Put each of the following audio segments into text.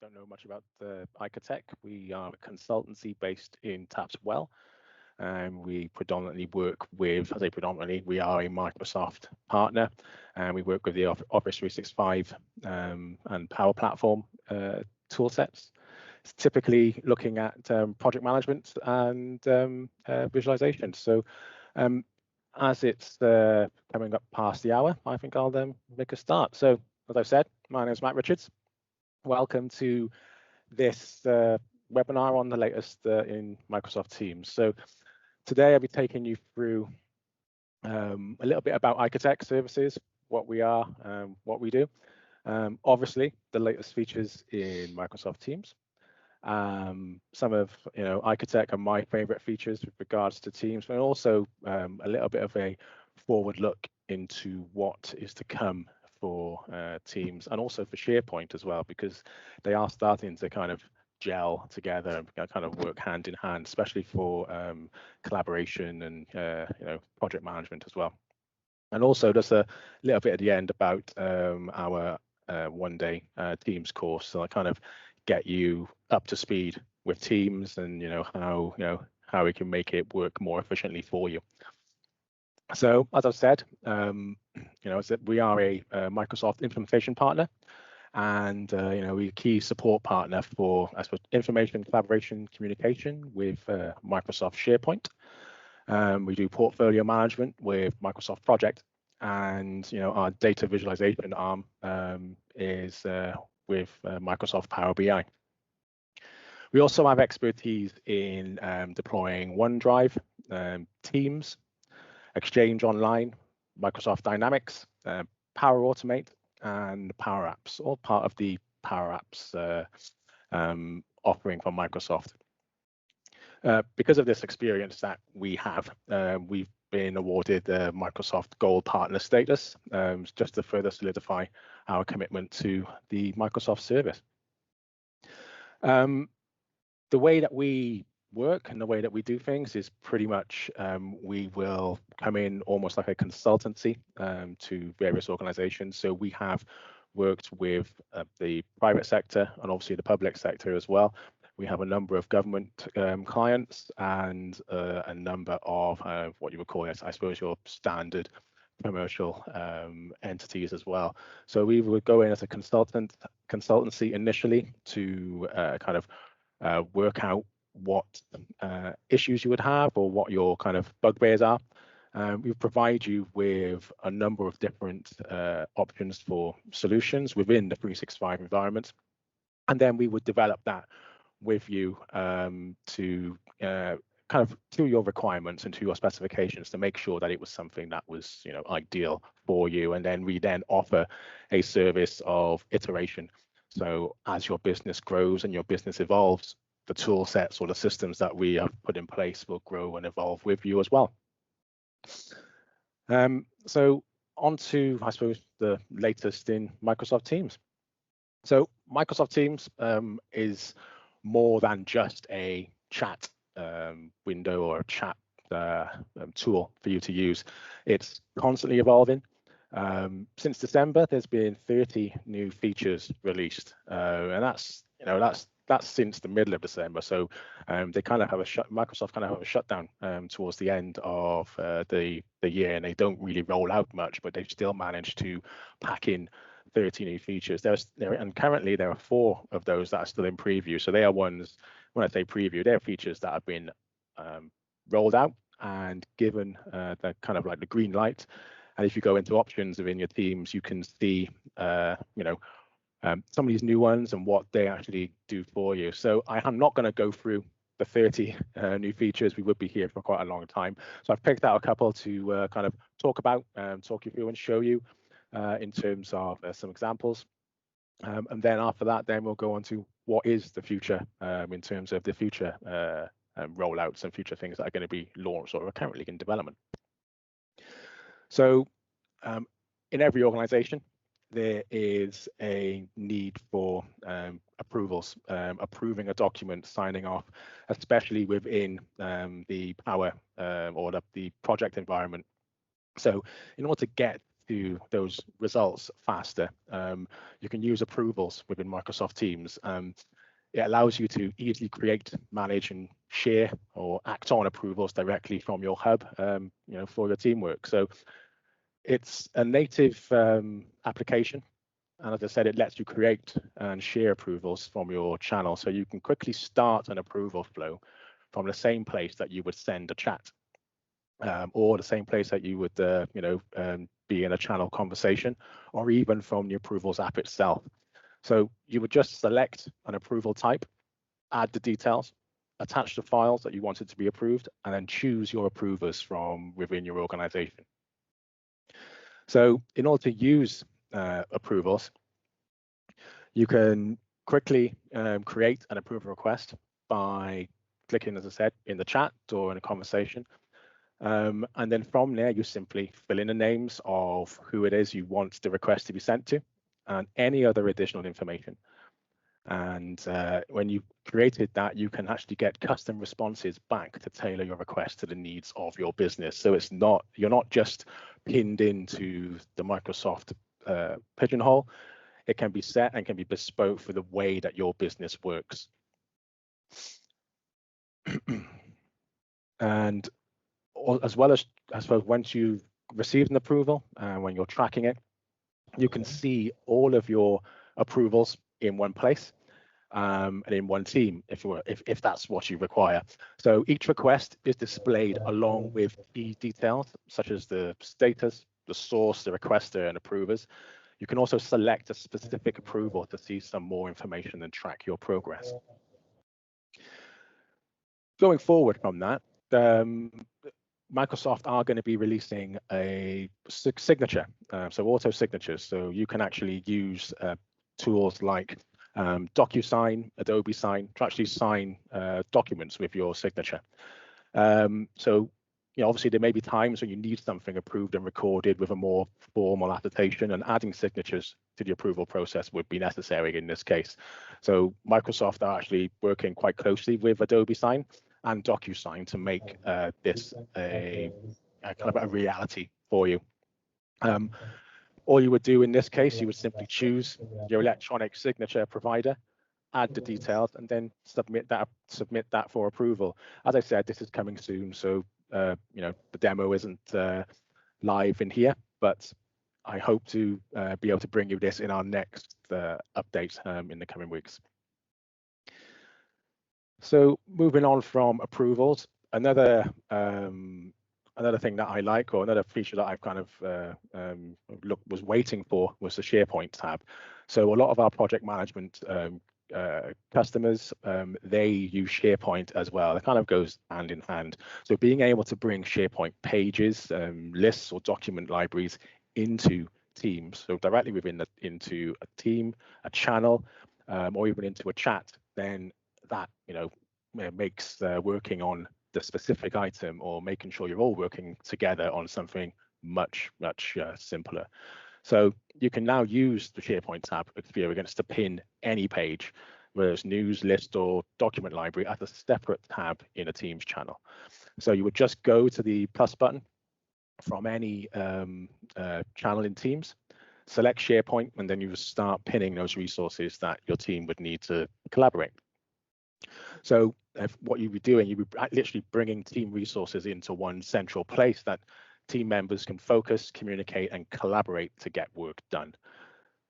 don't know much about Icotech, we are a consultancy based in Tapswell, and we predominantly work with, I say predominantly, we are a Microsoft partner, and we work with the Office 365 and Power Platform tool sets. It's typically looking at project management and visualization. So as it's coming up past the hour, I think I'll make a start. So as I've said, my name is Matt Richards. Welcome to this webinar on the latest in Microsoft Teams. So today I'll be taking you through a little bit about Icotech services, what we are, what we do. Obviously, the latest features in Microsoft Teams. Some of Icotech are my favorite features with regards to Teams, and also a little bit of a forward look into what is to come for Teams and also for SharePoint as well, because they are starting to kind of gel together and kind of work hand in hand, especially for collaboration and project management as well. And also just a little bit at the end about our one-day Teams course, so I kind of get you up to speed with Teams and how we can make it work more efficiently for you. So as I've said, we are a Microsoft implementation partner, and we're a key support partner for information collaboration communication with Microsoft SharePoint. We do portfolio management with Microsoft Project, and our data visualization arm is with Microsoft Power BI. We also have expertise in deploying OneDrive, Teams, Exchange Online, Microsoft Dynamics, Power Automate, and Power Apps, all part of the Power Apps offering from Microsoft. Because of this experience that we have, we've been awarded the Microsoft Gold Partner status, just to further solidify our commitment to the Microsoft service. The way that we work and the way that we do things is pretty much we will come in almost like a consultancy to various organizations. So we have worked with the private sector and obviously the public sector as well. We have a number of government clients and a number of what you would call, I suppose, your standard commercial entities as well. So we would go in as a consultancy initially to kind of work out what issues you would have or what your kind of bugbears are. We provide you with a number of different options for solutions within the 365 environment, and then we would develop that with you to kind of to your requirements and to your specifications to make sure that it was something that was ideal for you, and then we offer a service of iteration. So as your business grows and your business evolves, the tool sets or the systems that we have put in place will grow and evolve with you as well. So on to, I suppose, the latest in Microsoft Teams. So Microsoft Teams is more than just a chat window or a chat tool for you to use. It's constantly evolving. Since December, there's been 30 new features released, and that's since the middle of December. So they kind of have Microsoft kind of have a shutdown towards the end of the year, and they don't really roll out much, but they've still managed to pack in 30 new features. And currently there are 4 of those that are still in preview. So they are ones, when I say preview, they're features that have been rolled out and given the kind of like the green light. And if you go into options within your Teams, you can see some of these new ones and what they actually do for you. So I am not going to go through the 30 new features. We would be here for quite a long time. So I've picked out a couple to kind of talk about, talk you through and show you in terms of some examples. And then after that, then we'll go on to what is the future in terms of the future rollouts and future things that are going to be launched or are currently in development. So in every organization, there is a need for approvals, approving a document, signing off, especially within the Power or the project environment. So in order to get to those results faster. You can use approvals within Microsoft Teams. It allows you to easily create, manage, and share or act on approvals directly from your hub, for your teamwork. So it's a native application. And as I said, it lets you create and share approvals from your channel. So you can quickly start an approval flow from the same place that you would send a chat, or the same place that you would, be in a channel conversation, or even from the approvals app itself. So you would just select an approval type, add the details, attach the files that you wanted to be approved, and then choose your approvers from within your organization. So in order to use approvals, you can quickly create an approval request by clicking, as I said, in the chat or in a conversation. And then from there, you simply fill in the names of who it is you want the request to be sent to and any other additional information. And when you created that, you can actually get custom responses back to tailor your request to the needs of your business. So you're not just pinned into the Microsoft pigeonhole. It can be set and can be bespoke for the way that your business works. And as well as, I suppose, once you've received an approval and when you're tracking it, you can see all of your approvals in one place and in one team, if that's what you require. So each request is displayed along with key details such as the status, the source, the requester, and approvers. You can also select a specific approval to see some more information and track your progress. Going forward from that, Microsoft are going to be releasing a signature, so auto signatures. So you can actually use tools like DocuSign, Adobe Sign to actually sign documents with your signature. So obviously there may be times when you need something approved and recorded with a more formal attestation, and adding signatures to the approval process would be necessary in this case. So Microsoft are actually working quite closely with Adobe Sign and DocuSign to make this a kind of a reality for you. All you would do in this case, you would simply choose your electronic signature provider, add the details, and then submit that for approval. As I said, this is coming soon, so the demo isn't live in here, but I hope to be able to bring you this in our next update in the coming weeks. So moving on from approvals, another thing that I like, or another feature that I've kind of was waiting for, was the SharePoint tab. So a lot of our project management customers, they use SharePoint as well. It kind of goes hand in hand. So being able to bring SharePoint pages, lists, or document libraries into Teams, so directly into a team, a channel, or even into a chat, then that makes working on the specific item or making sure you're all working together on something much simpler. So you can now use the SharePoint tab experience to pin any page, whether it's news, list, or document library, as a separate tab in a Teams channel. So you would just go to the plus button from any channel in Teams, select SharePoint, and then you would start pinning those resources that your team would need to collaborate. So what you'd be doing, you'd be literally bringing team resources into one central place that team members can focus, communicate, and collaborate to get work done.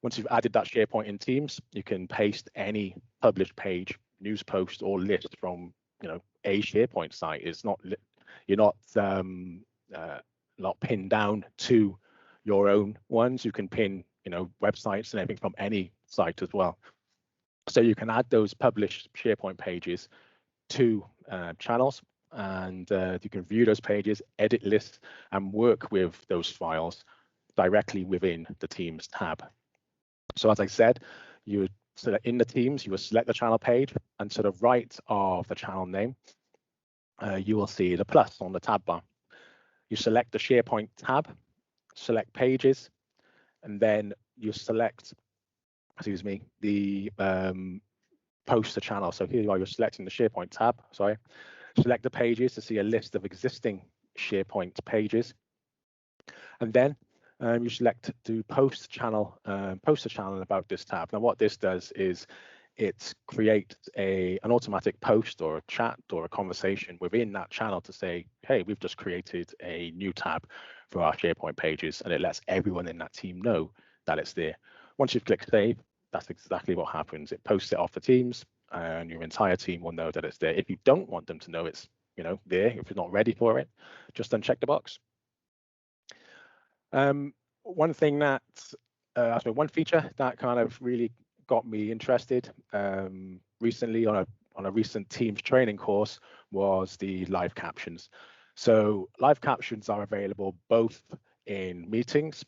Once you've added that SharePoint in Teams, you can paste any published page, news post, or list from a SharePoint site. It's not you're not pinned down to your own ones. You can pin websites and everything from any site as well. So you can add those published SharePoint pages to channels, and you can view those pages, edit lists, and work with those files directly within the Teams tab. So as I said, you would select in the Teams, you will select the channel page, and to the right of the channel name, you will see the plus on the tab bar. You select the SharePoint tab, select pages, and then you select, the post to channel. So here you are, you're selecting the SharePoint tab, select the pages to see a list of existing SharePoint pages. And then you select to post a channel about this tab. Now what this does is it creates an automatic post or a chat or a conversation within that channel to say, hey, we've just created a new tab for our SharePoint pages, and it lets everyone in that team know that it's there. Once you've clicked save, that's exactly what happens. It posts it off the Teams, and your entire team will know that it's there. If you don't want them to know it's there, if you're not ready for it, just uncheck the box. One thing that one feature that kind of really got me interested recently on a recent Teams training course was the live captions. So live captions are available both in meetings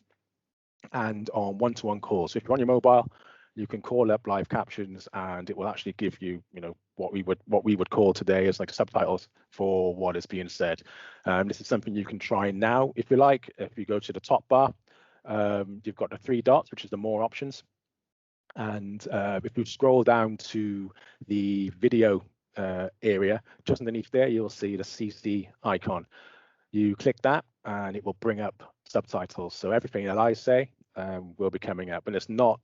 and on one-to-one calls. So if you're on your mobile, you can call up live captions, and it will actually give you, what we would call today as like subtitles for what is being said. This is something you can try now if you like. If you go to the top bar, you've got the 3 dots, which is the more options. And if you scroll down to the video area, just underneath there, you'll see the CC icon. You click that and it will bring up subtitles. So everything that I say will be coming up, and it's not,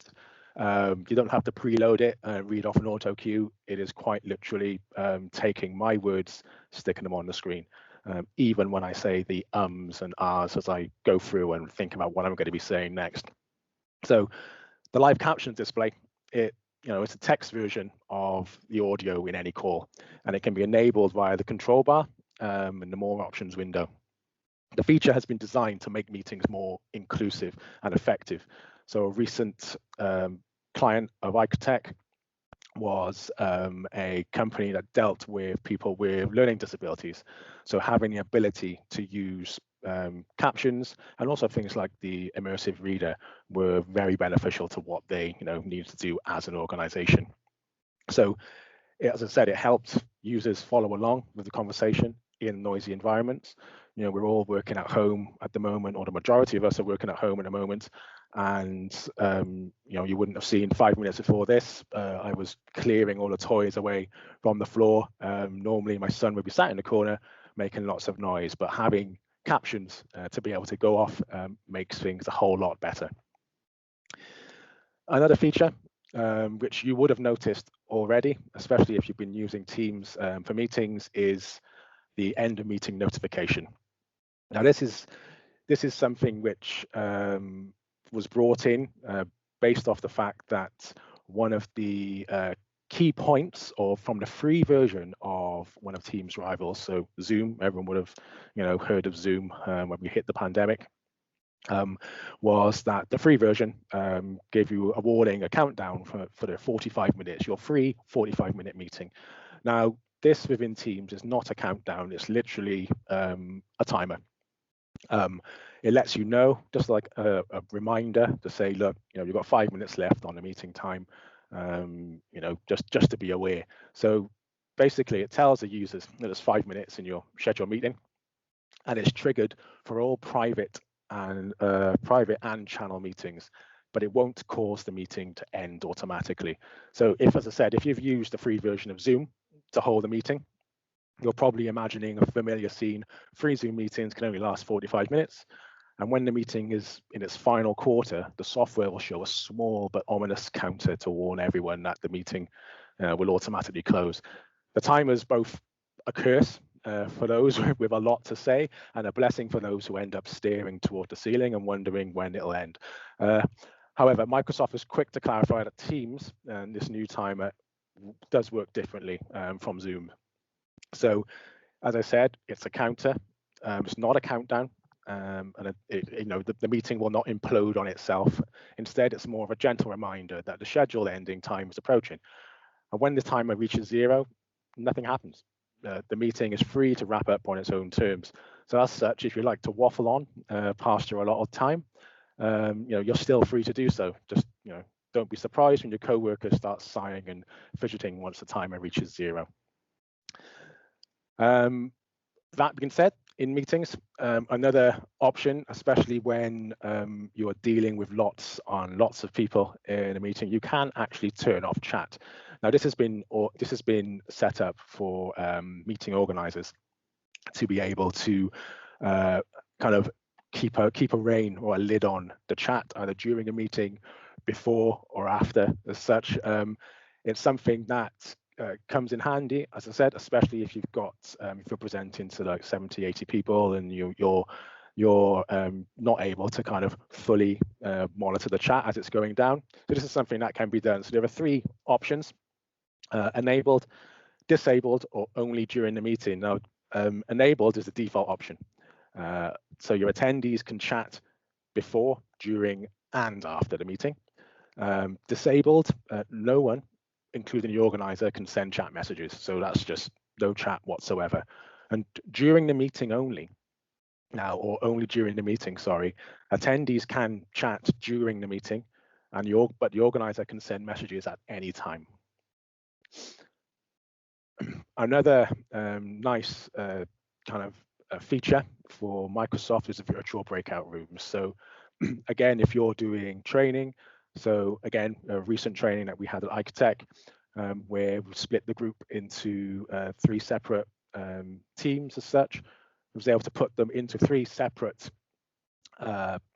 you don't have to preload it and read off an auto cue. It is quite literally taking my words, sticking them on the screen. Even when I say the ums and ahs as I go through and think about what I'm going to be saying next. So the live captions display, it's a text version of the audio in any call, and it can be enabled via the control bar in the more options window. The feature has been designed to make meetings more inclusive and effective. So a recent client of Icotech was a company that dealt with people with learning disabilities. So having the ability to use captions and also things like the immersive reader were very beneficial to what they needed to do as an organization. So as I said, it helped users follow along with the conversation in noisy environments. We're all working at home at the moment, or the majority of us are working at home at the moment. And you wouldn't have seen 5 minutes before this, I was clearing all the toys away from the floor. Normally my son would be sat in the corner making lots of noise, but having captions to be able to go off makes things a whole lot better. Another feature which you would have noticed already, especially if you've been using Teams for meetings, is the end of meeting notification. Now this is something which was brought in based off the fact that one of the key points from the free version of one of Teams' rivals, so Zoom, everyone would have heard of Zoom when we hit the pandemic, was that the free version gave you a warning, a countdown for the 45 minutes, your free 45-minute meeting. Now this within Teams is not a countdown, it's literally a timer. It lets you know, just like a reminder to say, look, you've got 5 minutes left on the meeting time, just to be aware. So basically it tells the users that it's 5 minutes in your scheduled meeting, and it's triggered for all private and channel meetings, but it won't cause the meeting to end automatically. So as I said, if you've used the free version of Zoom to hold a meeting, you're probably imagining a familiar scene. Free Zoom meetings can only last 45 minutes. And when the meeting is in its final quarter, the software will show a small but ominous counter to warn everyone that the meeting will automatically close. The timer is both a curse for those with a lot to say and a blessing for those who end up staring toward the ceiling and wondering when it'll end. However, Microsoft is quick to clarify that Teams and this new timer does work differently from Zoom. So, as I said, it's a counter. It's not a countdown, and the meeting will not implode on itself. Instead, it's more of a gentle reminder that the scheduled ending time is approaching. And when the timer reaches 0, nothing happens. The meeting is free to wrap up on its own terms. So, as such, if you like to waffle on past your allotted time, you're still free to do so. Just don't be surprised when your coworker starts sighing and fidgeting once the timer reaches 0. That being said, in meetings, another option, especially when you are dealing with lots of people in a meeting, you can actually turn off chat. Now, this has been set up for meeting organizers to be able to kind of keep a rein or a lid on the chat, either during a meeting, before or after as such. It's something that comes in handy, as I said, especially if you've got if you're presenting to like 70, 80 people and you're not able to kind of fully monitor the chat as it's going down. So this is something that can be done. So there are 3 options: enabled, disabled, or only during the meeting. Now, enabled is the default option. So your attendees can chat before, during, and after the meeting. Disabled, no one, including the organizer, can send chat messages. So that's just no chat whatsoever. And during the meeting only, now, or only during the meeting, sorry, attendees can chat during the meeting, but the organizer can send messages at any time. Another nice kind of feature for Microsoft is the virtual breakout rooms. So again, if you're doing training, so again, a recent training that we had at Icotech, where we split the group into 3 separate teams as such. I was able to put them into 3 separate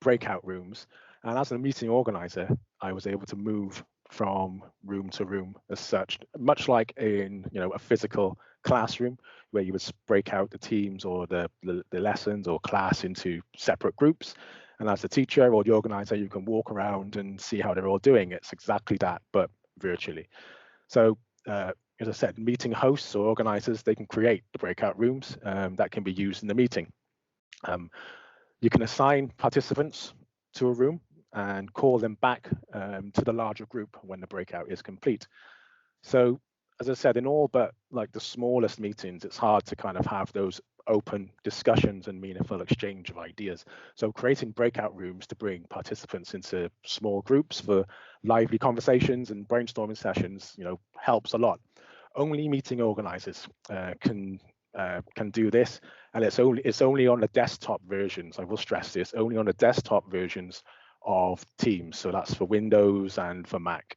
breakout rooms. And as a meeting organizer, I was able to move from room to room as such, much like in a physical classroom where you would break out the teams or the lessons or class into separate groups. And as a teacher or the organizer, you can walk around and see how they're all doing. It's exactly that, but virtually. So as I said, meeting hosts or organizers, they can create the breakout rooms that can be used in the meeting. You can assign participants to a room and call them back to the larger group when the breakout is complete. So as I said, in all but like the smallest meetings, it's hard to kind of have those open discussions and meaningful exchange of ideas. So creating breakout rooms to bring participants into small groups for lively conversations and brainstorming sessions, helps a lot. Only meeting organizers can do this, and it's only on the desktop versions. I will stress this, only on the desktop versions of Teams. So that's for Windows and for Mac.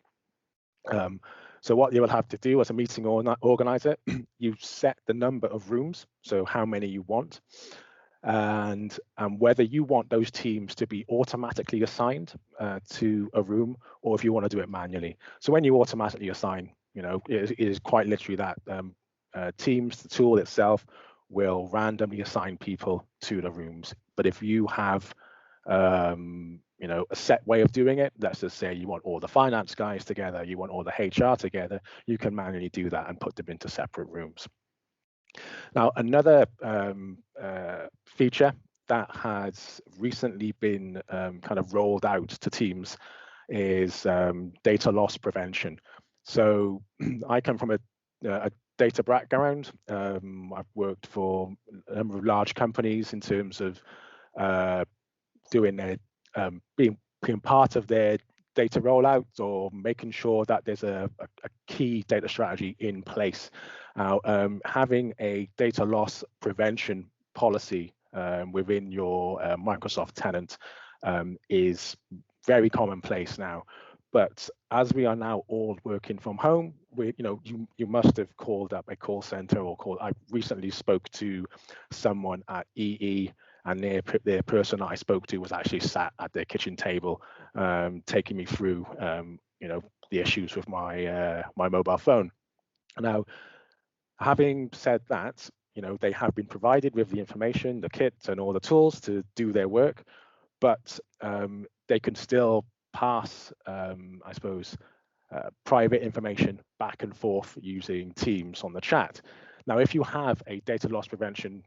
So what you will have to do as a meeting organizer, you set the number of rooms, so how many you want, and whether you want those teams to be automatically assigned to a room, or if you want to do it manually. So when you automatically assign, it is quite literally that. Teams, the tool itself, will randomly assign people to the rooms. But if you have a set way of doing it, let's just say you want all the finance guys together, you want all the HR together, you can manually do that and put them into separate rooms. Now, another feature that has recently been kind of rolled out to Teams is data loss prevention. So I come from a data background. I've worked for a number of large companies in terms of doing their being part of their data rollout or making sure that there's a key data strategy in place. Now, having a data loss prevention policy within your Microsoft tenant is very commonplace now. But as we are now all working from home, you must have called up a call center or I recently spoke to someone at EE, and their person that I spoke to was actually sat at their kitchen table, taking me through, the issues with my mobile phone. Now, having said that, they have been provided with the information, the kit, and all the tools to do their work, but they can still pass, I suppose, private information back and forth using Teams on the chat. Now, if you have a data loss prevention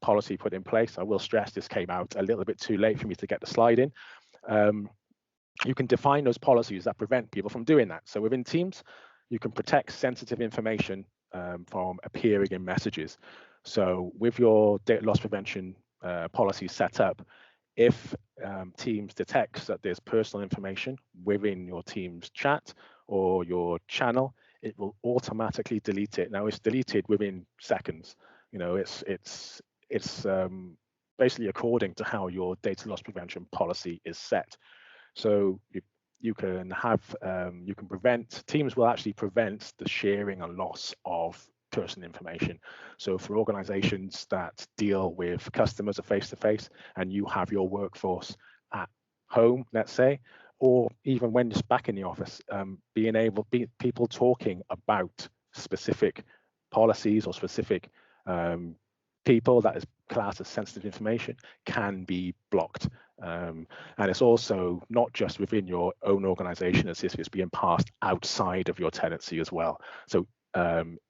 policy put in place, I will stress this came out a little bit too late for me to get the slide in. You can define those policies that prevent people from doing that. So within Teams, you can protect sensitive information from appearing in messages. So with your data loss prevention policy set up, if Teams detects that there's personal information within your Teams chat or your channel, it will automatically delete it. Now, it's deleted within seconds. It's basically according to how your data loss prevention policy is set. So you can prevent, Teams will actually prevent the sharing and loss of personal information. So for organizations that deal with customers face-to-face, and you have your workforce at home, let's say, or even when it's back in the office, people talking about specific policies or specific people that is classed as sensitive information can be blocked. And it's also not just within your own organization, as if it's being passed outside of your tenancy as well. So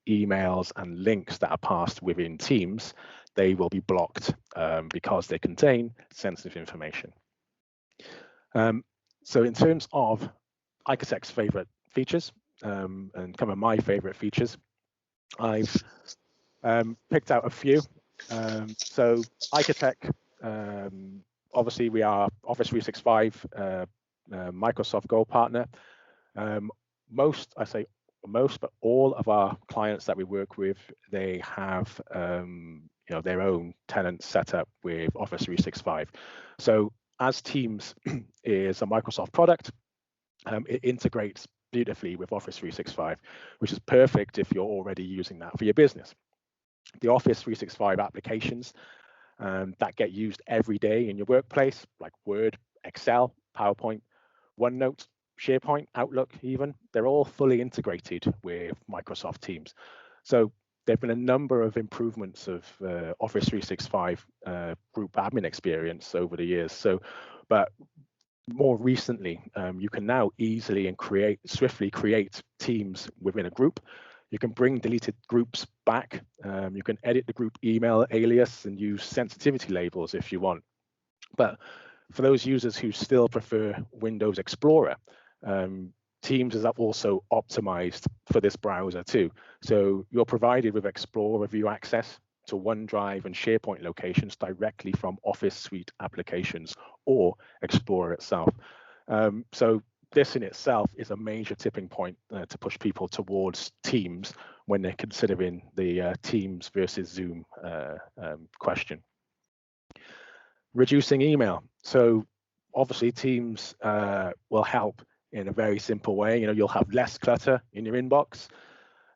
emails and links that are passed within Teams, they will be blocked because they contain sensitive information. So in terms of Icotec's favorite features and kind of my favorite features, I've picked out a few. So Icotec, obviously we are Office 365 Microsoft Gold partner. Most, but all of our clients that we work with, they have their own tenants set up with Office 365. So as Teams is a Microsoft product, it integrates beautifully with Office 365, which is perfect if you're already using that for your business. The Office 365 applications that get used every day in your workplace, like Word, Excel, PowerPoint, OneNote, SharePoint, Outlook even, they're all fully integrated with Microsoft Teams. So there have been a number of improvements of Office 365 group admin experience over the years. But more recently, you can now easily and swiftly create teams within a group. You can bring deleted groups back. You can edit the group email alias and use sensitivity labels if you want. But for those users who still prefer Windows Explorer, Teams is also optimized for this browser too. So you're provided with Explorer view access to OneDrive and SharePoint locations directly from Office Suite applications or Explorer itself. So this in itself is a major tipping point to push people towards Teams when they're considering the Teams versus Zoom question. Reducing email. So obviously Teams will help in a very simple way. You'll have less clutter in your inbox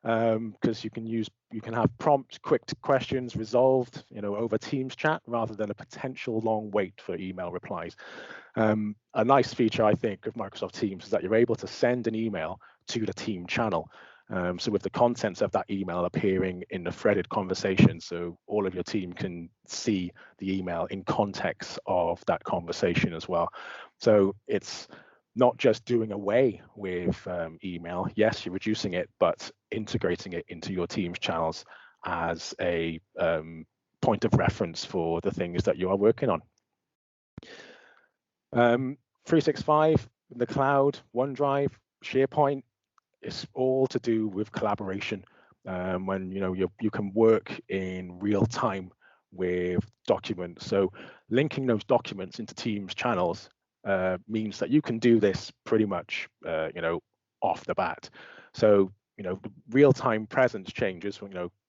because you can have prompt, quick questions resolved, over Teams chat rather than a potential long wait for email replies. A nice feature, I think, of Microsoft Teams is that you're able to send an email to the team channel. So with the contents of that email appearing in the threaded conversation, so all of your team can see the email in context of that conversation as well. So it's not just doing away with email. Yes, you're reducing it, but integrating it into your Teams channels as a point of reference for the things that you are working on. 365, the cloud, OneDrive, SharePoint, it's all to do with collaboration. When you can work in real time with documents. So linking those documents into Teams channels means that you can do this pretty much off the bat. So real-time presence changes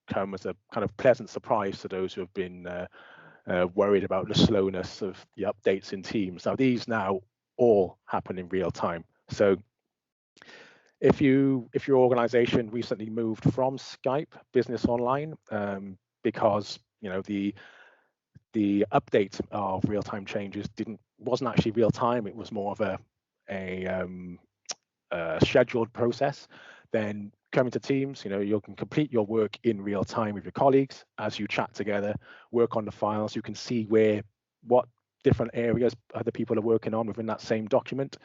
come as a kind of pleasant surprise to those who have been worried about the slowness of the updates in Teams. Now these all happen in real time. So if your organization recently moved from Skype Business Online because the update of real-time changes wasn't actually real time, it was more of a scheduled process, then coming to Teams, you can complete your work in real time with your colleagues as you chat together, work on the files. You can see what different areas other people are working on within that same document.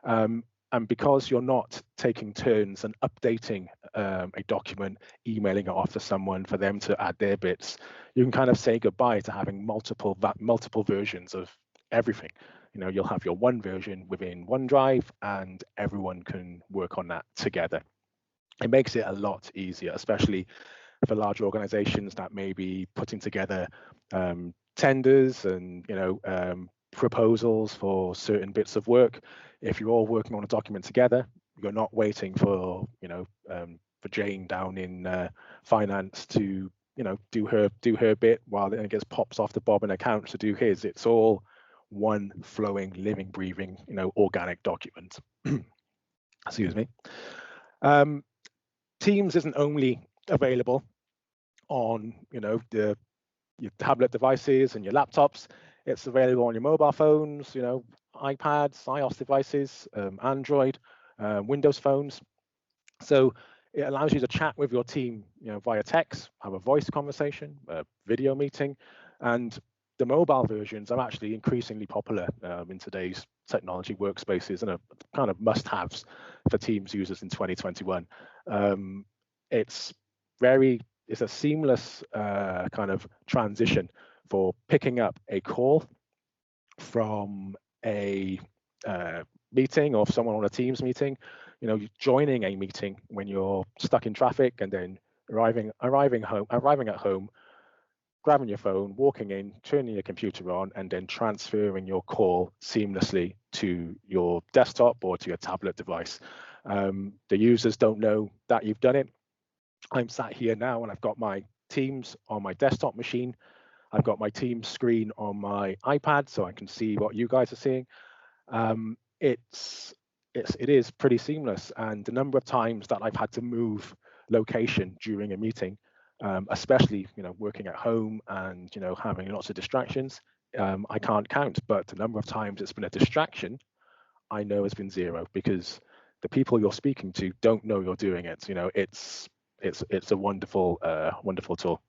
And because you're not taking turns and updating a document, emailing it off to someone for them to add their bits, you can kind of say goodbye to having multiple versions of everything. You'll have your one version within OneDrive and everyone can work on that together. It makes it a lot easier, especially for large organizations that may be putting together tenders and proposals for certain bits of work. If you're all working on a document together, you're not waiting for for Jane down in finance to do her bit while then it gets pops off to Bob in accounts to do his. It's all one flowing, living, breathing, organic document. Excuse me. Teams isn't only available on, your tablet devices and your laptops. It's available on your mobile phones, iPads, iOS devices, Android, Windows phones. So it allows you to chat with your team, via text, have a voice conversation, a video meeting, and the mobile versions are actually increasingly popular in today's technology workspaces and are kind of must-haves for Teams users in 2021. It's it's a seamless kind of transition for picking up a call from a meeting or someone on a Teams meeting, joining a meeting when you're stuck in traffic, and then arriving at home, grabbing your phone, walking in, turning your computer on, and then transferring your call seamlessly to your desktop or to your tablet device. The users don't know that you've done it. I'm sat here now and I've got my Teams on my desktop machine. I've got my Teams screen on my iPad, so I can see what you guys are seeing. It is pretty seamless, and the number of times that I've had to move location during a meeting, especially working at home and having lots of distractions, I can't count. But the number of times it's been a distraction, I know has been zero, because the people you're speaking to don't know you're doing it. It's a wonderful wonderful tool.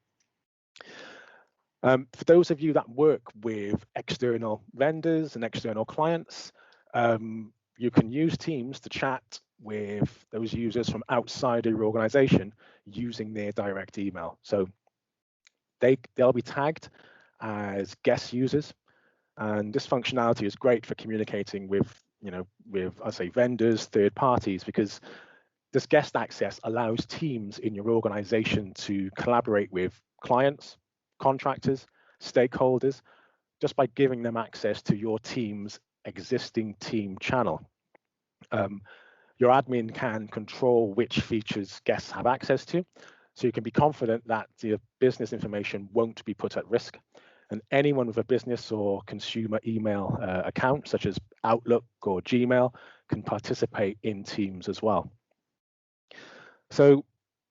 For those of you that work with external vendors and external clients, you can use Teams to chat with those users from outside your organization using their direct email. So they'll be tagged as guest users, and this functionality is great for communicating with I say vendors, third parties, because this guest access allows teams in your organization to collaborate with clients, contractors, stakeholders, just by giving them access to your team's existing team channel. Your admin can control which features guests have access to, so you can be confident that the business information won't be put at risk. And anyone with a business or consumer email account, such as Outlook or Gmail, can participate in Teams as well. So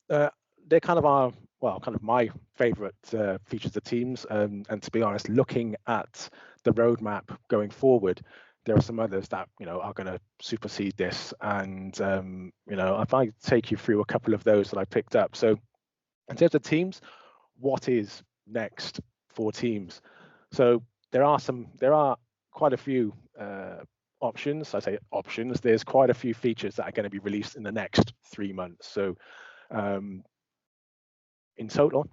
they kind of are, kind of my favorite features of Teams. And to be honest, looking at the roadmap going forward, there are some others that are going to supersede this. And if I take you through a couple of those that I picked up. So in terms of Teams, what is next for Teams? So there are quite a few options. I say options. There's quite a few features that are going to be released in the next 3 months. So in total,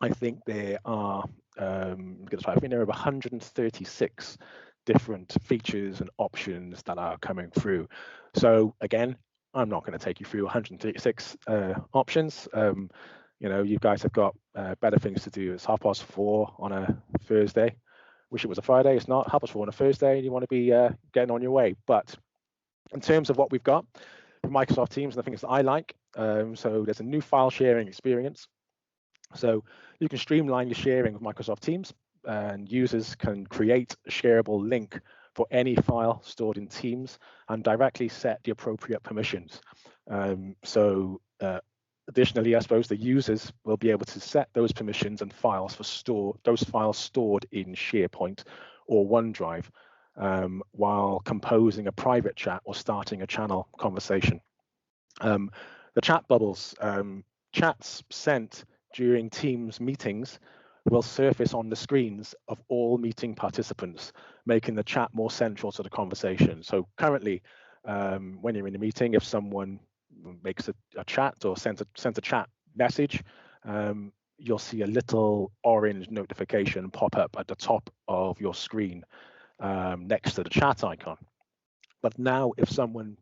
I think there are I think there are 136 different features and options that are coming through. So again, I'm not going to take you through 136 options. You guys have got better things to do. It's 4:30 on a Thursday. Wish it was a Friday. It's not. 4:30 on a Thursday. You want to be getting on your way. But in terms of what we've got with Microsoft Teams, and the things that I like, so there's a new file sharing experience. So you can streamline your sharing with Microsoft Teams, and users can create a shareable link for any file stored in Teams and directly set the appropriate permissions. Additionally, I suppose the users will be able to set those permissions and files for those files stored in SharePoint or OneDrive while composing a private chat or starting a channel conversation. The chat bubbles, chats sent during Teams meetings will surface on the screens of all meeting participants, making the chat more central to the conversation. So currently, when you're in a meeting, if someone makes a chat or sends a chat message, you'll see a little orange notification pop up at the top of your screen next to the chat icon. But now, if someone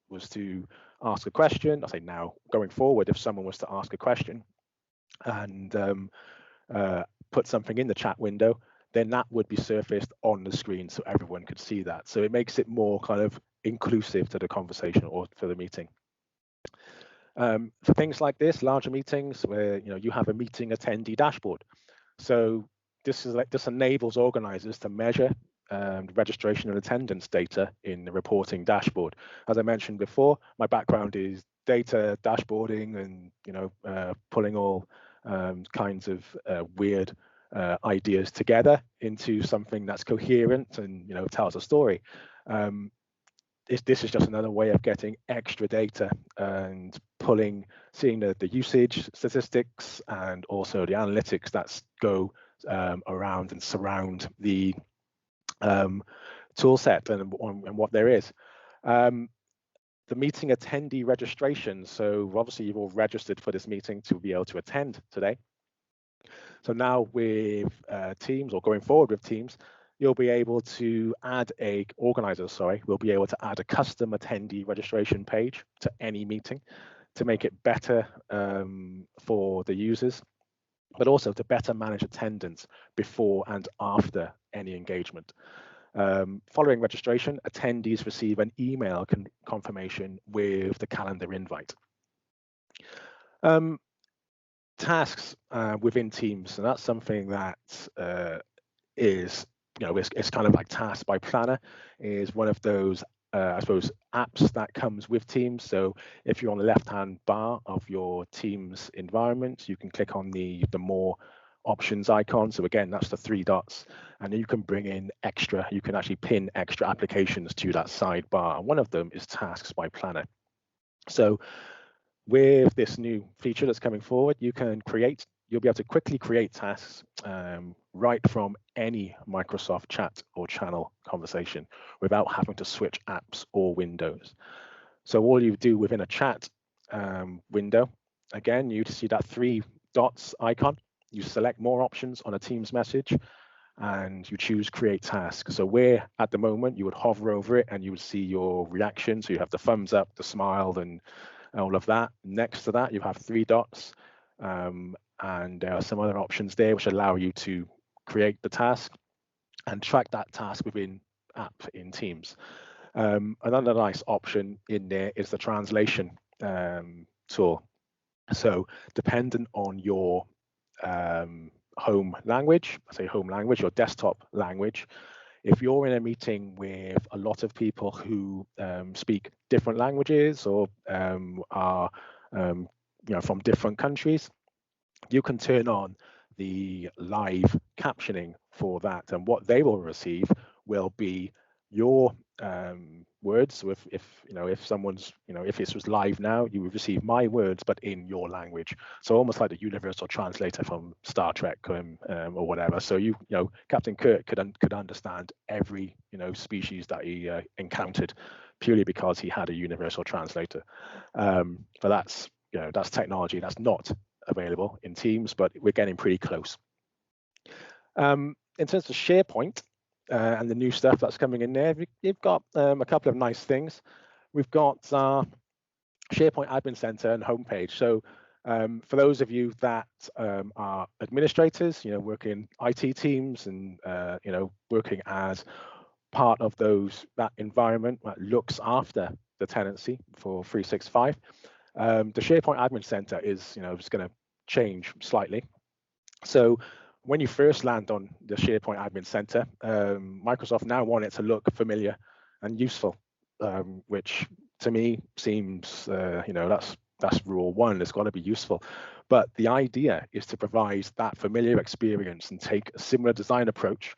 was to ask a question, I say now, going forward, if someone was to ask a question and put something in the chat window, then that would be surfaced on the screen so everyone could see that. So it makes it more kind of inclusive to the conversation or for the meeting. For things like this, larger meetings where you have a meeting attendee dashboard. So this enables organizers to measure registration and attendance data in the reporting dashboard. As I mentioned before, my background is data dashboarding and pulling all kinds of weird ideas together into something that's coherent and tells a story. This is just another way of getting extra data and seeing the usage statistics and also the analytics that go around and surround the tool set and what there is. The meeting attendee registration. So obviously you've all registered for this meeting to be able to attend today. So now with Teams, or going forward with Teams, you'll be able to add we'll be able to add a custom attendee registration page to any meeting to make it better for the users, but also to better manage attendance before and after any engagement. Following registration, attendees receive an email confirmation with the calendar invite. Tasks within Teams, and that's something that is, it's kind of like Task by Planner is one of those, I suppose, apps that comes with Teams. So if you're on the left-hand bar of your Teams environment, you can click on the More Options icon. So again, that's the 3 dots, and you can bring in extra. You can actually pin extra applications to that sidebar. One of them is Tasks by Planner. So with this new feature that's coming forward, you'll be able to quickly create tasks right from any Microsoft chat or channel conversation without having to switch apps or windows. So all you do within a chat window, again, you see that 3 dots icon, you select More Options on a Teams message, and you choose Create Task. So where at the moment you would hover over it and you would see your reaction. So you have the thumbs up, the smile, and all of that. Next to that, you have 3 dots, and there are some other options there which allow you to create the task and track that task within app in Teams. Another nice option in there is the translation tool. So dependent on your home language, your desktop language, if you're in a meeting with a lot of people who speak different languages or are from different countries, you can turn on the live captioning for that, and what they will receive will be your words. So if someone's, if this was live now, you would receive my words but in your language. So almost like the universal translator from Star Trek or whatever. So Captain Kirk could understand every species that he encountered purely because he had a universal translator. But that's technology that's not available in Teams, but we're getting pretty close. In terms of SharePoint and the new stuff that's coming in there, we've got a couple of nice things. We've got our SharePoint Admin Center and homepage. So for those of you that are administrators, work in IT teams and working as part of that environment that looks after the tenancy for 365, the SharePoint Admin Center is just going to change slightly. So when you first land on the SharePoint Admin Center, Microsoft now want it to look familiar and useful, which to me seems, that's rule 1. It's got to be useful. But the idea is to provide that familiar experience and take a similar design approach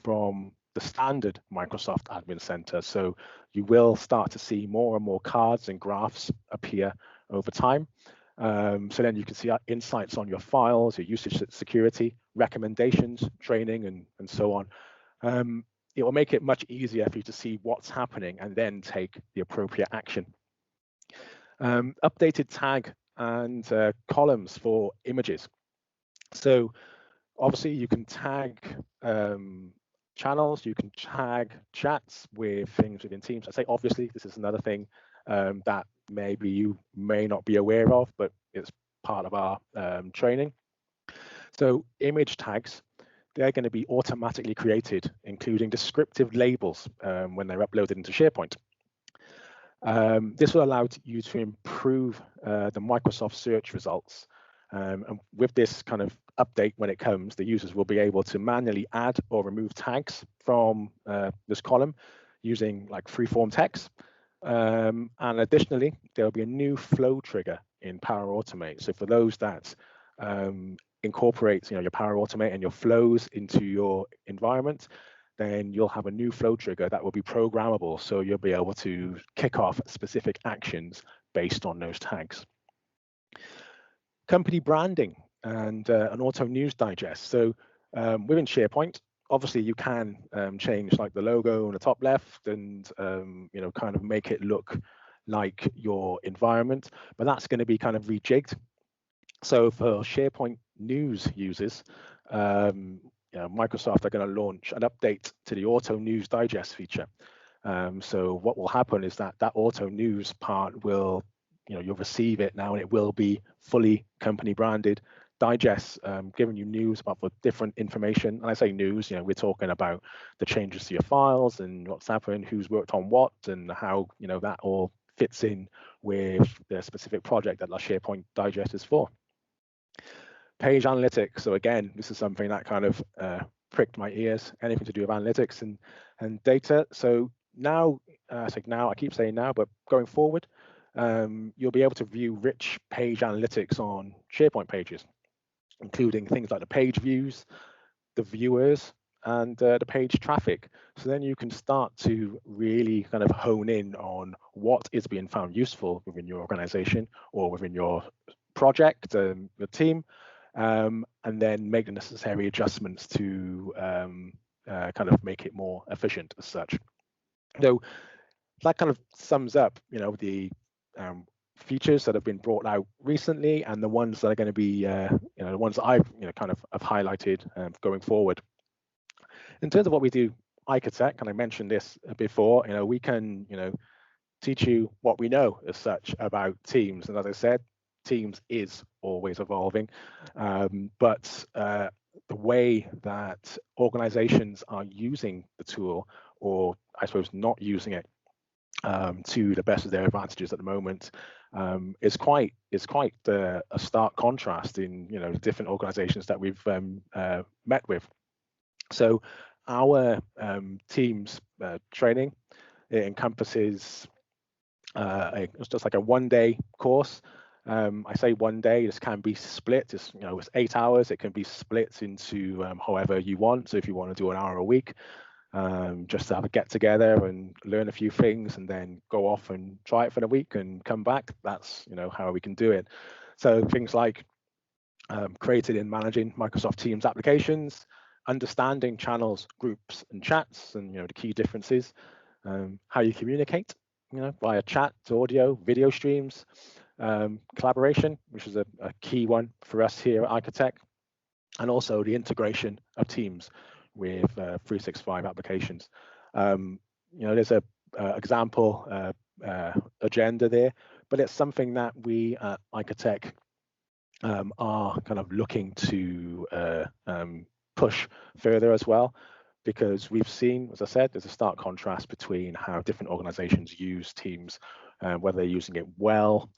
from the standard Microsoft Admin Center. So you will start to see more and more cards and graphs appear over time. So then you can see insights on your files, your usage security, recommendations, training, and so on. It will make it much easier for you to see what's happening and then take the appropriate action. Updated tag and columns for images. So obviously you can tag channels, you can tag chats with things within Teams. I say obviously, this is another thing that maybe you may not be aware of, but it's part of our training. So image tags, they're going to be automatically created, including descriptive labels when they're uploaded into SharePoint. This will allow you to improve the Microsoft search results. And with this kind of update, when it comes, the users will be able to manually add or remove tags from this column using like free-form text. And additionally, there will be a new flow trigger in Power Automate. So for those that incorporates your Power Automate and your flows into your environment, then you'll have a new flow trigger that will be programmable. So you'll be able to kick off specific actions based on those tags. Company branding and an auto news digest. So within SharePoint, obviously you can change like the logo on the top left and kind of make it look like your environment, but that's going to be kind of rejigged. So for SharePoint news users, Microsoft are going to launch an update to the Auto News Digest feature. So what will happen is that Auto News part will, you'll receive it now, and it will be fully company branded digests, giving you news about the different information. And I say news, we're talking about the changes to your files and what's happened, who's worked on what, and how that all fits in with the specific project that the SharePoint Digest is for. Page analytics. So again, this is something that kind of pricked my ears, anything to do with analytics and data. So now, I keep saying now, but going forward, you'll be able to view rich page analytics on SharePoint pages, including things like the page views, the viewers, and the page traffic. So then you can start to really kind of hone in on what is being found useful within your organization or within your project, your team, and then make the necessary adjustments to kind of make it more efficient as such. So that kind of sums up, the features that have been brought out recently and the ones that are going to be, the ones that I've, kind of have highlighted going forward. In terms of what we do, Icotec, and I mentioned this before, we can, teach you what we know as such about Teams. And as I said, Teams is always evolving, but the way that organizations are using the tool, or I suppose not using it to the best of their advantages at the moment, is quite a stark contrast in the different organizations that we've met with. So our Teams training, it encompasses it's just like a one-day course. I say one day, this can be split. It's, it's 8 hours. It can be split into however you want. So if you want to do an hour a week, just to have a get together and learn a few things and then go off and try it for a week and come back, that's how we can do it. So things like creating and managing Microsoft Teams applications, understanding channels, groups, and chats, and the key differences, how you communicate, via chat, audio, video streams, collaboration, which is a key one for us here at Icotec, and also the integration of Teams with 365 applications. There's a example agenda there, but it's something that we at Icotec are kind of looking to push further as well, because we've seen, as I said, there's a stark contrast between how different organizations use Teams, whether they're using it well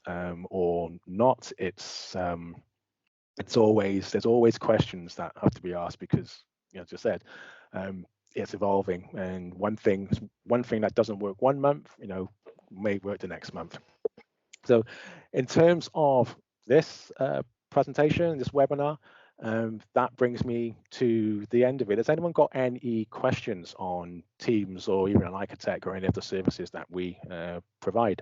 or not. It's always, there's always questions that have to be asked, because as I said, it's evolving, and one thing that doesn't work one month, may work the next month. So in terms of this presentation, this webinar, that brings me to the end of it. Has anyone got any questions on Teams or even on Icotec or any of the services that we provide?